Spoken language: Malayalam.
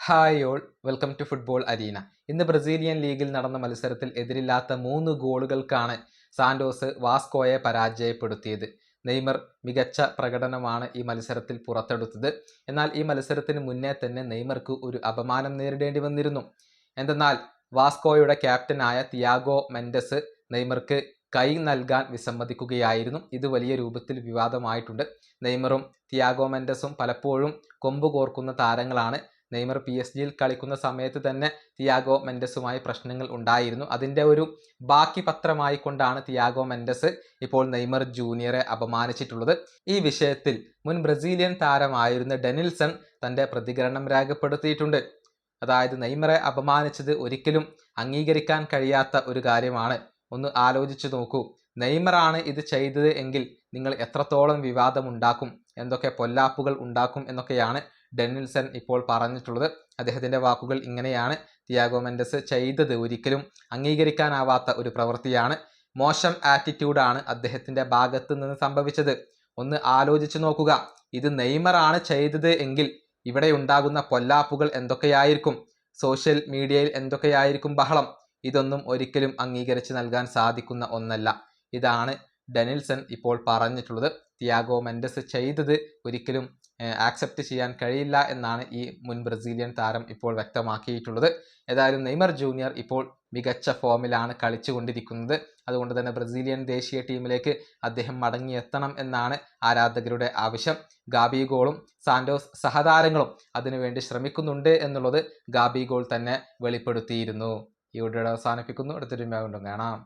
Hi all, welcome to football arena. ഇന്ന് ബ്രസീലിയൻ ലീഗിൽ നടന്ന മത്സരത്തിൽ എതിരില്ലാത്ത 3 ഗോളുകൾക്കാണ് സാന്റോസ് വാസ്കോയെ പരാജയപ്പെടുത്തിയത്. നെയ്മർ മികച്ച പ്രകടനമാണ് ഈ മത്സരത്തിൽ പുറത്തെടുത്തത്. എന്നാൽ ഈ മത്സരത്തിന് മുന്നേ തന്നെ നെയ്മർക്ക് ഒരു അപമാനം നേരിടേണ്ടി വന്നിരുന്നു. എന്തെന്നാൽ വാസ്കോയുടെ ക്യാപ്റ്റനായ തിയാഗോ മെൻഡസ് നെയ്മർക്ക് കൈ നൽകാൻ വിസമ്മതിക്കുകയായിരുന്നു. ഇത് വലിയ രൂപത്തിൽ വിവാദമായിട്ടുണ്ട്. നെയ്മറും തിയാഗോ മെൻഡസും പലപ്പോഴും കൊമ്പ് കോർക്കുന്ന താരങ്ങളാണ്. നെയ്മർ PSG-യിൽ കളിക്കുന്ന സമയത്ത് തന്നെ തിയാഗോ മെൻഡസുമായി പ്രശ്നങ്ങൾ ഉണ്ടായിരുന്നു. അതിൻ്റെ ഒരു ബാക്കി പത്രമായി കൊണ്ടാണ് തിയാഗോ മെൻഡസ് ഇപ്പോൾ നെയ്മർ ജൂനിയറെ അപമാനിച്ചിട്ടുള്ളത്. ഈ വിഷയത്തിൽ മുൻ ബ്രസീലിയൻ താരമായിരുന്ന ഡെനിൽസൺ തൻ്റെ പ്രതികരണം രേഖപ്പെടുത്തിയിട്ടുണ്ട്. അതായത് നെയ്മറെ അപമാനിച്ചത് ഒരിക്കലും അംഗീകരിക്കാൻ കഴിയാത്ത ഒരു കാര്യമാണ്. ഒന്ന് ആലോചിച്ചു നോക്കൂ, നെയ്മറാണ് ഇത് ചെയ്തത് എങ്കിൽ നിങ്ങൾ എത്രത്തോളം വിവാദമുണ്ടാക്കും, എന്തൊക്കെ പൊല്ലാപ്പുകൾ ഉണ്ടാക്കും എന്നൊക്കെയാണ് ഡെനിൽസൺ ഇപ്പോൾ പറഞ്ഞിട്ടുള്ളത്. അദ്ദേഹത്തിൻ്റെ വാക്കുകൾ ഇങ്ങനെയാണ്: തിയാഗോ മെൻഡസ് ചെയ്തത് ഒരിക്കലും അംഗീകരിക്കാനാവാത്ത ഒരു പ്രവൃത്തിയാണ്. മോശം ആറ്റിറ്റ്യൂഡാണ് അദ്ദേഹത്തിൻ്റെ ഭാഗത്ത് നിന്ന് സംഭവിച്ചത്. ഒന്ന് ആലോചിച്ചു നോക്കുക, ഇത് നെയ്മറാണ് ചെയ്തത് എങ്കിൽ ഇവിടെ ഉണ്ടാകുന്ന പൊല്ലാപ്പുകൾ എന്തൊക്കെയായിരിക്കും, സോഷ്യൽ മീഡിയയിൽ എന്തൊക്കെയായിരിക്കും ബഹളം. ഇതൊന്നും ഒരിക്കലും അംഗീകരിച്ച് നൽകാൻ സാധിക്കുന്ന ഒന്നല്ല. ഇതാണ് ഡെനിൽസൺ ഇപ്പോൾ പറഞ്ഞിട്ടുള്ളത്. തിയാഗോ മെൻഡസ് ചെയ്തത് ഒരിക്കലും ആക്സെപ്റ്റ് ചെയ്യാൻ കഴിയില്ല എന്നാണ് ഈ മുൻ ബ്രസീലിയൻ താരം ഇപ്പോൾ വ്യക്തമാക്കിയിട്ടുള്ളത്. ഏതായാലും നെയ്മർ ജൂനിയർ ഇപ്പോൾ മികച്ച ഫോമിലാണ് കളിച്ചുകൊണ്ടിരിക്കുന്നത്. അതുകൊണ്ട് തന്നെ ബ്രസീലിയൻ ദേശീയ ടീമിലേക്ക് അദ്ദേഹം മടങ്ങിയെത്തണം എന്നാണ് ആരാധകരുടെ ആവശ്യം. ഗാബിഗോളും സാന്റോസ് സഹതാരങ്ങളും അതിനുവേണ്ടി ശ്രമിക്കുന്നുണ്ട് എന്നുള്ളത് ഗാബിഗോൾ തന്നെ വെളിപ്പെടുത്തിയിരുന്നു. ഈ വീഡിയോ അവസാനിപ്പിക്കുന്നു. അടുത്തൊരു വീണ്ടും കാണാം.